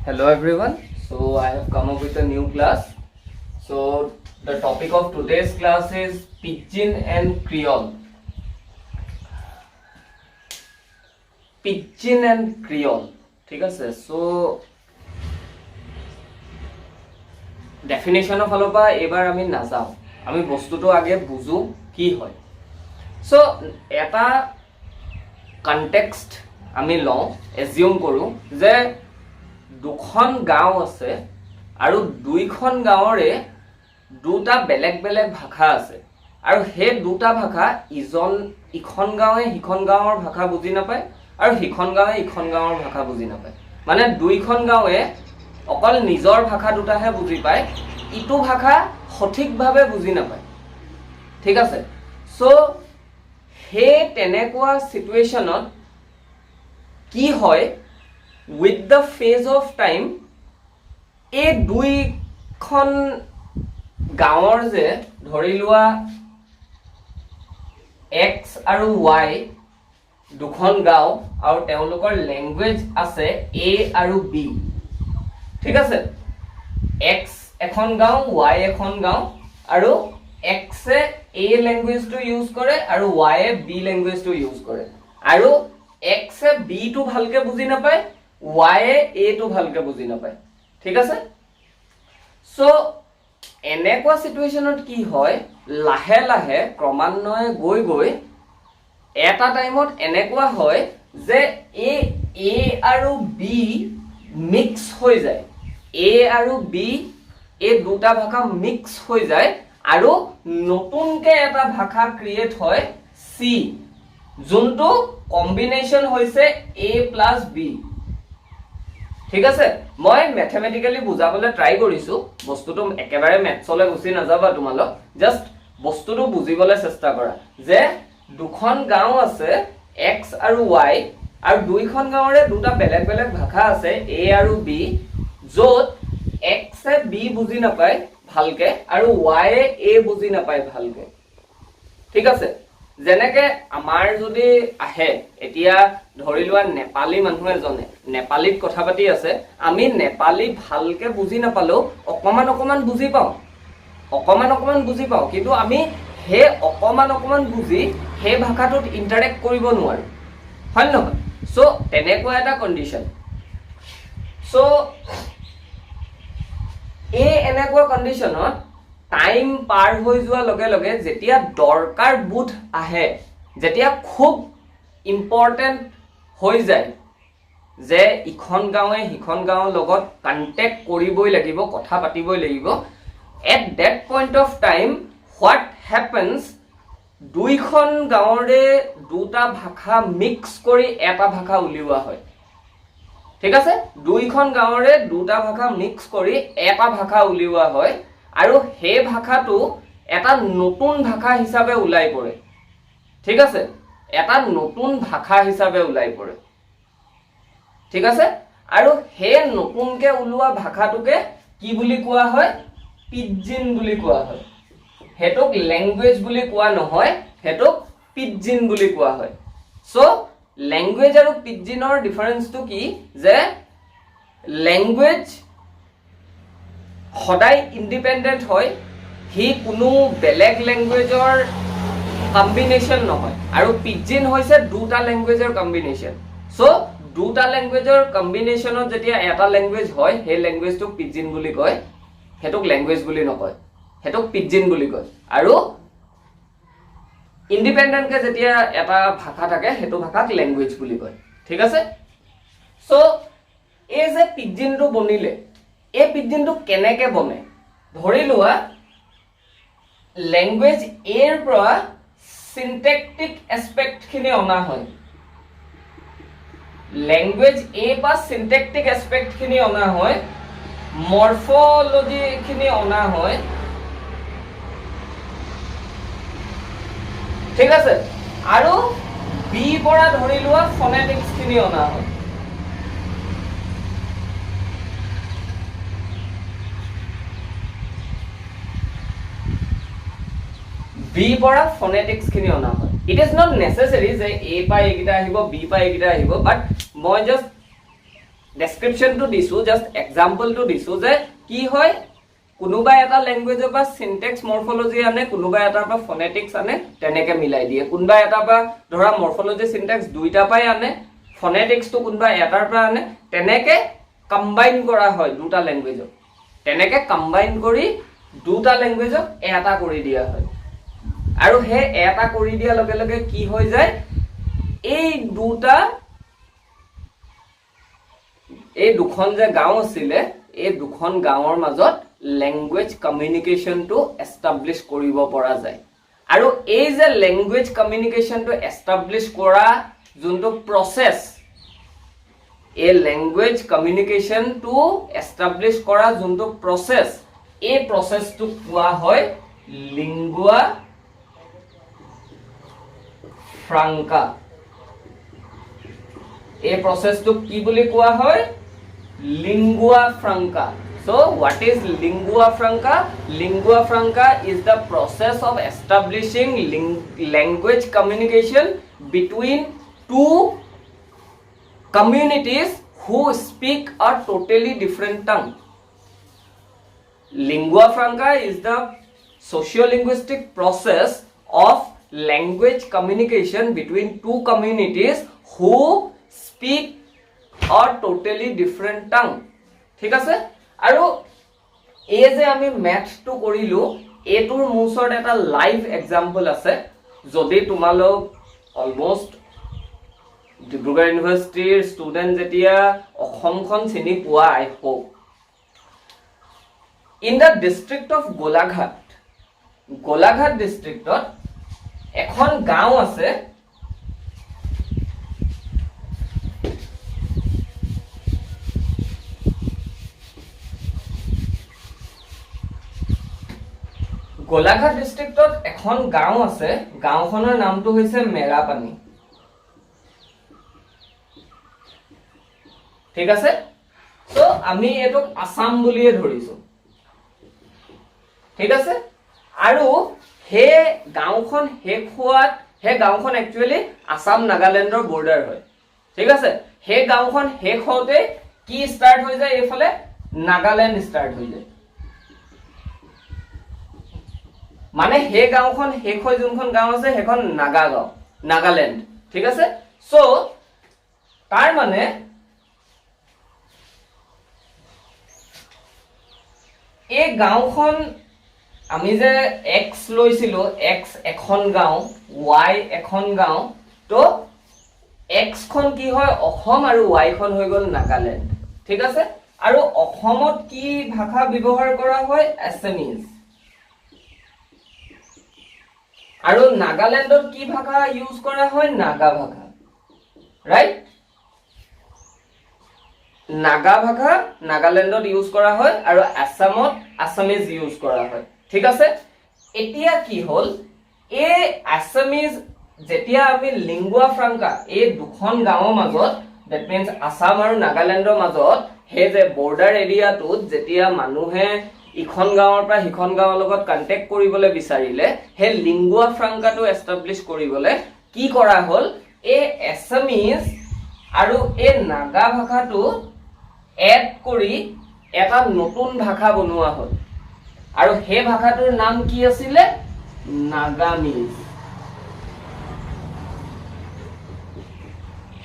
Hello everyone. So I have come up with a new class. So the topic of today's class is Pidgin and Creole. Pidgin and Creole. ঠিক আছে? So definition of ফালৰ পৰা এবাৰ আমি নাযাওঁ। আমি বস্তুটো আগে বুজো কি হয়। So এটা context আমি লওঁ, assume কৰো যে দুখন গাঁও আছে আৰু দুইখন গাঁৱৰে দুটা বেলেগ বেলেগ ভাষা আছে আৰু সেই দুটা ভাষা ইখন গাঁৱে সিখন গাঁৱৰ ভাষা বুজি নাপায় আৰু সিখন গাঁৱে ইখন গাঁৱৰ ভাষা বুজি নাপায় মানে দুইখন গাঁৱে অকল নিজৰ ভাষা দুটাহে বুজি পায় ইটো ভাষা সঠিকভাৱে বুজি নাপায় ঠিক আছে সো হে তেনেকুৱা সিচুৱেচনত কি হয় with the phase of time এই দুইখন গাঁৱৰ যে ধৰি লোৱা x আৰু y দুখন গাঁও আৰু তেওঁলোকৰ ল্যাঙ্গুৱেজ আছে a আৰু b ঠিক আছে x এখন গাঁও y এখন গাঁও আৰু x এ a ল্যাঙ্গুৱেজটো ইউজ কৰে আৰু y এ b ল্যাঙ্গুৱেজটো ইউজ কৰে আৰু x এ b টো ভালকে বুজি নাপায় y এ a টো ভালকে বুজি নাপায় ঠিক আছে সো এনেকুৱা সিচুৱেচনত কি হয় লাহে লাহে ক্ৰমান্বয়ে গৈ গৈ এটা টাইমত এনেকুৱা হয় যে a আৰু b মিক্স হৈ যায় a আৰু b এই দুটা ভাষা মিক্স হৈ যায় আৰু নতুনকে এটা ভাষা ক্ৰিয়েট হয় c যোনটো কম্বিনেশন হৈছে a + b ঠিক আছে মই ম্যাথমেটিক্যালি বুজাবলৈ ট্রাই কৰিছো বস্তুটো একেবাৰে ম্যাথছলৈ গুছি নাযাবা তোমালোক জাস্ট বস্তুটো বুজিবলৈ চেষ্টা কৰা যে দুখন গাঁও আছে x আৰু y আৰু দুইখন গাঁৱৰে দুটা বেলেগ বেলেগ ভাষা আছে a আৰু b যত x এ b বুজি নাপায় ভালকে আৰু y এ a বুজি নাপায় ভালকে ঠিক আছে যেনেকে আমাৰ যদি আহে এতিয়া ধৰি লোৱা নেপালী মানুহ এজনে নেপালীত কথা পাতি আছে আমি নেপালী ভালকে বুজি নাপালো অকমান বুজি পাও কিন্তু আমি হে অকমান বুজি হে ভাষাটোত ইন্টাৰেক্ট কৰিব নোৱাৰো হয় নহয় সো তেনেকুৱা এটা কন্ডিশন সো এনেকুৱা কন্ডিশনত টাইম পাৰ হৈ যোৱা লগে লগে যেতিয়া দৰকাৰ বুধ আহে যেতিয়া খুব ইম্পৰ্টেন্ট হৈ যায় যে ইখন গাঁৱে হিখন গাঁৱৰ লগত কন্টেক্ট কৰিবই লাগিব কথা পাতিবই লাগিব at that point of time what happens দুইখন গাঁৱৰে দুটা ভাষা মিক্স কৰি এটা ভাষা উলিওৱা হয় ঠিক আছে দুইখন গাঁৱৰে দুটা ভাষা মিক্স কৰি এটা ভাষা উলিওৱা হয় আৰু হে ভাষাটো এটা নতুন ভাষা হিচাপে উলাই পৰে ঠিক আছে এটা নতুন ভাষা হিচাপে উলাই পৰে ঠিক আছে আৰু হে নতুনকে উলোৱা ভাষাটোকে কি বুলি কোৱা হয় পিডজিন বুলি কোৱা হয় হেতক ল্যাঙ্গুৱেজ বুলি কোৱা নহয় হেতক পিডজিন বুলি কোৱা হয় সো ল্যাঙ্গুৱেজ আৰু পিডজিনৰ ডিফাৰেন্সটো কি যে ল্যাঙ্গুৱেজ সদায় ইন্ডিপেন্ডেন্ট হয় হি কোনো বেলেগ ল্যাঙ্গুৱেজৰ কম্বিনেশন নহয় আৰু পিডজিন হৈছে দুটা ল্যাঙ্গুৱেজৰ কম্বিনেশন সো দুটা ল্যাঙ্গুৱেজৰ কম্বিনেশনত যেতিয়া এটা ল্যাঙ্গুৱেজ হয় হে ল্যাঙ্গুৱেজটো পিডজিন বুলি কয় হেতক ল্যাঙ্গুৱেজ বুলি নকয় হেতক পিডজিন বুলি কয় আৰু ইন্ডিপেন্ডেন্ট কে যেতিয়া এটা ভাষা থাকে হেতু ভাষাক ল্যাঙ্গুৱেজ বুলি কয় ঠিক আছে সো এই যে পিডজিনটো বনিলে এই পিডজিনটো কেনেকে বনে ধৰি লোৱা ল্যাঙ্গুৱেজ এৰ পৰা সিনট্যাকটিক এসপেক্ট খিনি অনা হয় ল্যাঙ্গুৱেজ এ বা সিনট্যাকটিক এসপেক্ট খিনি অনা হয় মৰফোলজি খিনি অনা হয় ঠিক আছে আৰু বি পৰা ধৰি লোৱা ফনেটিক্স খিনি অনা হয় বি পৰা ফনেটিক্স খিনি অনা হয় ইট ইজ নট নেসেসারি যে এ পাই একিটা আহিব বি পাই একিটা আহিব বাট মই জাস্ট ডেসক্ৰিপশ্যনটো দিছো, জাস্ট এক্সাম্পলটো দিছো যে কি হয় কোনোবা এটা ল্যাঙ্গুৱেজৰ পৰা সিনট্যাক্স মৰফলজি আনে, কোনোবা এটাৰ পৰা ফনেটিক্স আনে, তেনেকে মিলাই দিয়ে। কোনোবা এটা পৰা ধৰা মৰফলজি সিনট্যাক্স দুইটা পাই আনে, ফনেটিক্সটো কোনোবা এটাৰ পৰা আনে, তেনেকে কম্বাইন কৰা হয় দুটা ল্যাঙ্গুৱেজক। তেনেকে কম্বাইন কৰি দুটা ল্যাঙ্গুৱেজক এটা কৰি দিয়া হয়। আৰু হে এটা কৰি দিয়া লগে লগে কি হৈ যায়, এই দুখন যে গাঁও আছিলে, এই দুখন গাঁৱৰ মাজত ল্যাঙ্গুৱেজ কমিউনিকেশনটো এস্টাব্লিশ কৰিব পৰা যায়। আৰু এই যে ল্যাঙ্গুৱেজ কমিউনিকেশনটো এস্টাব্লিশ কৰা যোনটো প্ৰসেস, এই ল্যাঙ্গুৱেজ কমিউনিকেশনটো এস্টাব্লিশ কৰা যোনটো প্ৰসেস, এই প্ৰসেসটো কোৱা হয় লিংগুয়া ফ্ৰাংকা। এই প্ৰসেসটো কি বুলি কোৱা হয়? Lingua franca. So what is lingua franca? Lingua franca is the process of establishing language communication between two communities who speak a totally different tongue. Lingua franca is the socio-linguistic process of language communication between two communities who speak a totally different tongue. ঠিক আছে? আৰু এই যে আমি ম্যাথটো কৰিলো, এটোৰ মুছৰ এটা live example আছে। যদি তোমালোক অলমোস্ট ডিব্ৰুগড় ইউনিভাৰ্চিটিৰ ষ্টুডেন্ট যেতিয়া অসমখন চিনি পোৱা, I hope. In the district of Golaghat ডিস্ট্ৰিক্টত এখন গাঁও আছে, গোলাঘাট ডিস্ট্ৰিক্টত এখন গাঁও আছে, গাঁওখনৰ নামটো হৈছে মেৰাপানী। ঠিক আছে? সো আমি এটোক আসাম বুলিয়ে ধৰিছো। ঠিক আছে? আৰু হে গাঁওখন শেষ হোৱাত, হে গাঁওখন একচুয়ালি আসাম নাগালেণ্ডৰ বৰ্ডাৰ হয়। ঠিক আছে? হে গাঁওখন শেষ হওঁতে কি ষ্টাৰ্ট হৈ যায়? এইফালে নাগালেণ্ড ষ্টাৰ্ট হৈ যায়। মানে হে গাঁওখন শেষ হৈ যোনখন গাঁও আছে সেইখন নাগা গাঁও, নাগালেণ্ড। ঠিক আছে? সো তাৰ মানে এই গাঁওখন আমি যে এক্স লৈছিলো, এক্স এখন গাঁও, ওয়াই এখন গাঁও, তো এক্স খন কি হয় অসম আৰু ওয়াই খন হৈ গ'ল নাগালেণ্ড। ঠিক আছে? আৰু অসমত কি ভাষা ব্যৱহাৰ কৰা হয়? এছামিজ। আৰু নাগালেণ্ডত কি ভাষা ইউজ কৰা হয়? নাগা ভাষা। ৰাইট? নাগা ভাষা নাগালেণ্ডত ইউজ কৰা হয় আৰু আসামত আসামিজ ইউজ কৰা হয়। ঠিক আছে? এতিয়া কি হল, এই আসামিজ যেতিয়া আমি লিংগুয়া ফ্ৰাংকা এই দুখন গাঁৱৰ মাজত, দ্যাট মিন্স আসাম আৰু নাগালেণ্ডৰ মাজত হে যে বৰ্ডাৰ এৰিয়াটোত যেতিয়া মানুহে ইখন গাঁৱৰ পৰা সিখন গাঁৱৰ লগত কন্টেক্ট কৰিবলৈ বিচাৰিলে, হে লিংগুয়া ফ্ৰাংকাটো এস্টাব্লিশ কৰিবলৈ কি কৰা হল, এই আসামিজ আৰু এই নাগা ভাষাটো এড কৰি এটা নতুন ভাষা বনোৱা হল। আৰু হে ভাষাটোৰ নাম কি আছিলে? নাগামিজ।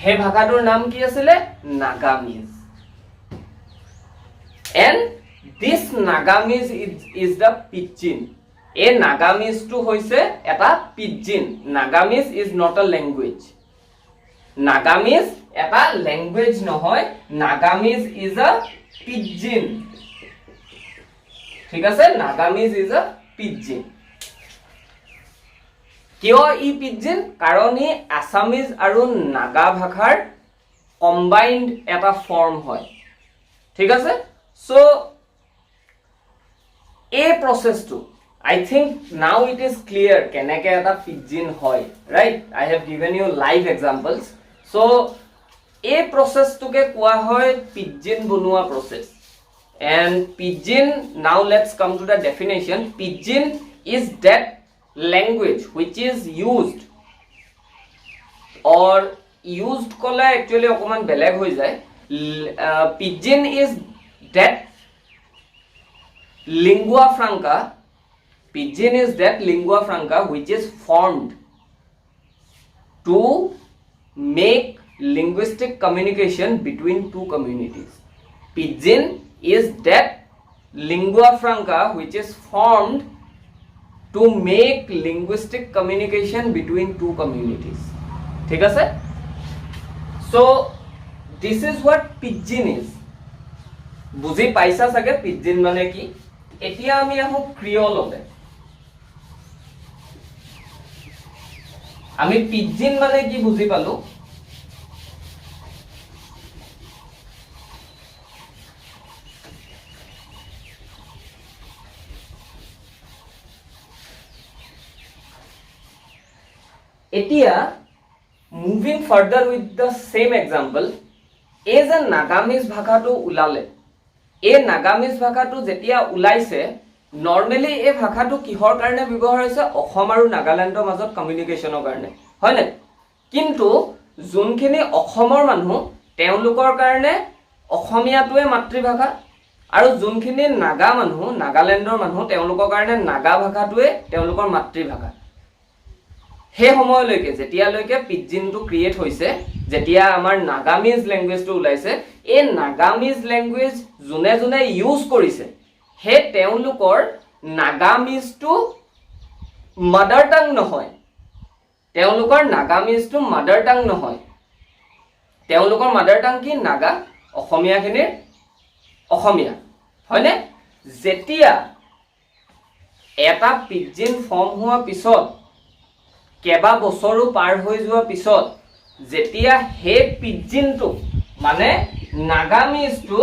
হে ভাষাটোৰ নাম কি আছিলে? Nagamese. And this Nagamis is the pidgin. A Nagamis to hoise eta pidgin. Nagamis is not a language. Nagamis eta language no hoy. Nagamis is a pidgin. ঠিক আছে? Nagamis is a pidgin. কিয় ই পিডজিন? কাৰণ ই আসামিজ আৰু নাগা ভাষাৰ combined এটা form হয়। ঠিক আছে? সো এই প্ৰসেসটো I think now it is clear কেনেকে এটা পিডজিন হয়, right? I have given you live examples. So এই প্ৰসেসটোকে কোৱা হয় পিডজিন বনোৱা process. And pidgin, now let's come to the definition. Pidgin is that language which is used or used কলে actually অকমান বেলেগ হৈ যায়। Pidgin is that lingua franca. Pidgin is that lingua franca which is formed to make linguistic communication between two communities. Pidgin is that lingua franca which is formed to make linguistic communication between two communities. ঠিক আছে? So this is what pidgin is. বুজি পাইছা চাগে pidgin মানে কি? এতিয়া আমি আহো ক্ৰিয়ললে। আমি pidgin মানে কি বুজি পালো। এতিয়া moving further with the same example, এই যে নাগামিজ ভাষাটো ওলালে, এই নাগামিজ ভাষাটো যেতিয়া ওলাইছে, নৰ্মেলি এই ভাষাটো কিহৰ কাৰণে ব্যৱহাৰ হৈছে? অসম আৰু নাগালেণ্ডৰ মাজত কমিউনিকেশ্যনৰ কাৰণে, হয়নে? কিন্তু যোনখিনি অসমৰ মানুহ তেওঁলোকৰ কাৰণে অসমীয়াটোৱে মাতৃভাষা, আৰু যোনখিনি নাগা মানুহ, নাগালেণ্ডৰ মানুহ, তেওঁলোকৰ কাৰণে নাগা ভাষাটোৱে তেওঁলোকৰ মাতৃভাষা। সেই সময়লৈকে যেতিয়ালৈকে পিডজিনটো ক্ৰিয়েট হৈছে, যেতিয়া আমাৰ নাগামিজ লেংগুৱেজটো ওলাইছে, এই নাগামিজ লেংগুৱেজ যোনে যোনে ইউজ কৰিছে, সেই তেওঁলোকৰ নাগামিজটো মাদাৰ টাং নহয়। তেওঁলোকৰ নাগামিজটো মাদাৰ টাং নহয়। তেওঁলোকৰ মাদাৰ টাং কি? নাগা। অসমীয়াখিনিৰ অসমীয়া, হয়নে? যেতিয়া এটা পিডজিন ফৰ্ম হোৱাৰ পিছত, কেবা বছৰো পাৰ হৈ যোৱাৰ পিছত, যেতিয়া সেই পিডজিনটো মানে নাগামিজটো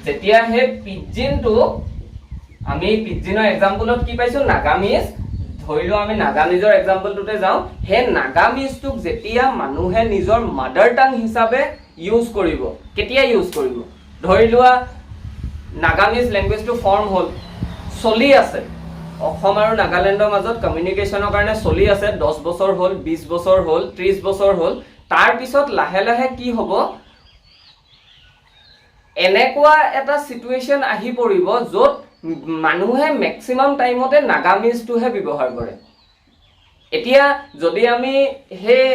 যেতিয়া সেই পিডজিনটো, আমি পিডজিনৰ এক্সাম্পলত কি পাইছো? নাগামিজ। ধৰি লও আমি নাগামিজৰ এক্সাম্পলটোতে যাওঁ। সেই নাগামিজটোক যেতিয়া মানুহে নিজৰ মাদাৰ টাং হিচাপে ইউজ কৰিব, কেতিয়া ইউজ কৰিব? ধৰি লোৱা নাগামিজ লেংগুৱেজটো ফৰ্ম হ'ল, চলি আছে, অসম আৰু নাগালেণ্ডৰ মাজত কমিউনিকেশ্যনৰ কাৰণে চলি আছে, 10 বছৰ হ'ল, 20 বছৰ হ'ল, 30 বছৰ হ'ল। তাৰ পিছত লাহে লাহে কি হ'ব? এনেকুৱা এটা সিচুৱেশ্যন আহি পৰিব য'ত মানুহে মেক্সিমাম টাইমতে নাগামিজটোহে ব্যৱহাৰ কৰে। এতিয়া যদি আমি সেই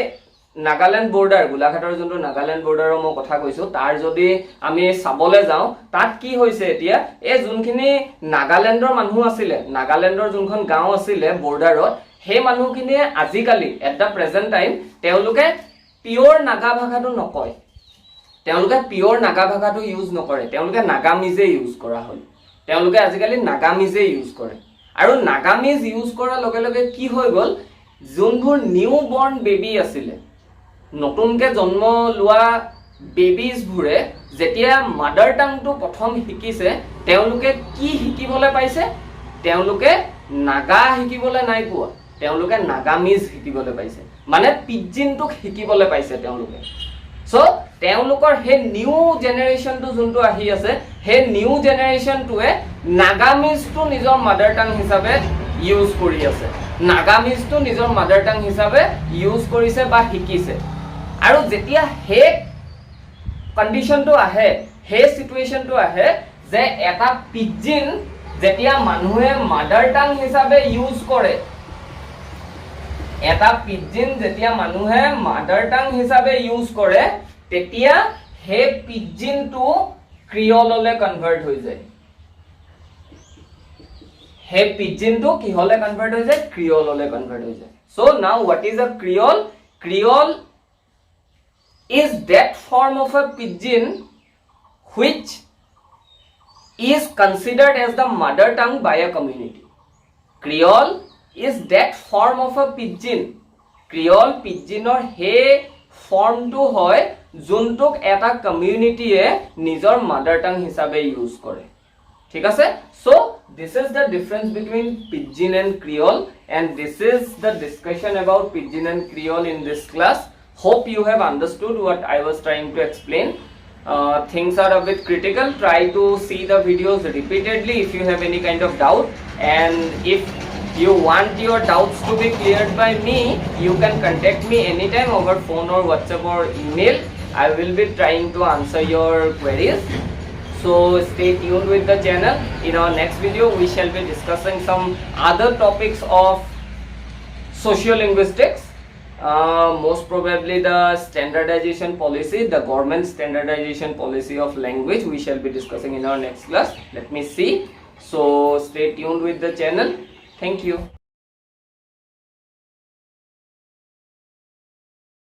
নাগালেণ্ড বৰ্ডাৰ, গোলাঘাটৰ যোনটো নাগালেণ্ড বৰ্ডাৰৰ মই কথা কৈছো, তাৰ যদি আমি চাবলৈ যাওঁ, তাত কি হৈছে? এতিয়া এই যোনখিনি নাগালেণ্ডৰ মানুহ আছিলে, নাগালেণ্ডৰ যোনখন গাঁও আছিলে বৰ্ডাৰত, সেই মানুহখিনিয়ে আজিকালি এট দ্য প্ৰেজেণ্ট টাইম তেওঁলোকে পিয়ৰ নাগা ভাষাটো নকয়। তেওঁলোকে পিয়ৰ নাগা ভাষাটো ইউজ নকৰে, তেওঁলোকে নাগামিজে ইউজ কৰা হ'ল। তেওঁলোকে আজিকালি নাগামিজে ইউজ কৰে। আৰু নাগামিজ ইউজ কৰাৰ লগে লগে কি হৈ গ'ল? যোনবোৰ নিউ বৰ্ণ বেবী আছিলে, নতুনকে জন্ম লোৱা বেবিজবোৰে যেতিয়া মাদাৰ টাংটো প্ৰথম শিকিছে, তেওঁলোকে কি শিকিবলৈ পাইছে? তেওঁলোকে নাগা শিকিবলৈ নাই পোৱা, তেওঁলোকে নাগামিজ শিকিবলৈ পাইছে, মানে পিডজিনটোক শিকিবলৈ পাইছে তেওঁলোকে। সো তেওঁলোকৰ সেই নিউ জেনেৰেশ্যনটো যোনটো আহি আছে, সেই নিউ জেনেৰেশ্যনটোৱে নাগামিজটো নিজৰ মাদাৰ টাং হিচাপে ইউজ কৰি আছে, নাগামিজটো নিজৰ মাদাৰ টাং হিচাপে ইউজ কৰিছে বা শিকিছে। আৰু যেতিয়া সেই কণ্ডিশ্যনটো আহে, সেই সিচুৱেশ্যনটো আহে যে এটা পিডজিন যেতিয়া মানুহে মাদাৰ টাং হিচাপে ইউজ কৰে, এটা পিডজিন যেতিয়া মানুহে মাদাৰ টাং হিচাপে ইউজ কৰে, তেতিয়া সেই পিডজিনটো ক্ৰিয়ললৈ কনভাৰ্ট হৈ যায়। সেই পিডজিনটো কিহলে কনভাৰ্ট হৈ যায়? ক্ৰিয়ললৈ কনভাৰ্ট হৈ যায়। So now what is a ক্ৰিয়ল? ক্ৰিয়ল is that form of a pidgin which is considered as the mother tongue by a community. Creole is that form of a pidgin. Creole pidginor he form to hoy juntuk eta community e nijor mother tongue hisabe use kore. ঠিক আছে? So this is the difference between pidgin and creole, and this is the discussion about pidgin and creole in this class. Hope you have understood what I was trying to explain. Things are a bit critical. Try to see the videos repeatedly if you have any kind of doubt, and if you want your doubts to be cleared by me, you can contact me anytime over phone or WhatsApp or email. I will be trying to answer your queries. So stay tuned with the channel. In our next video, we shall be discussing some other topics of sociolinguistics. Most probably the standardization policy, the government standardization policy of language, we shall be discussing in our next class. Let me see. So stay tuned with the channel. Thank you.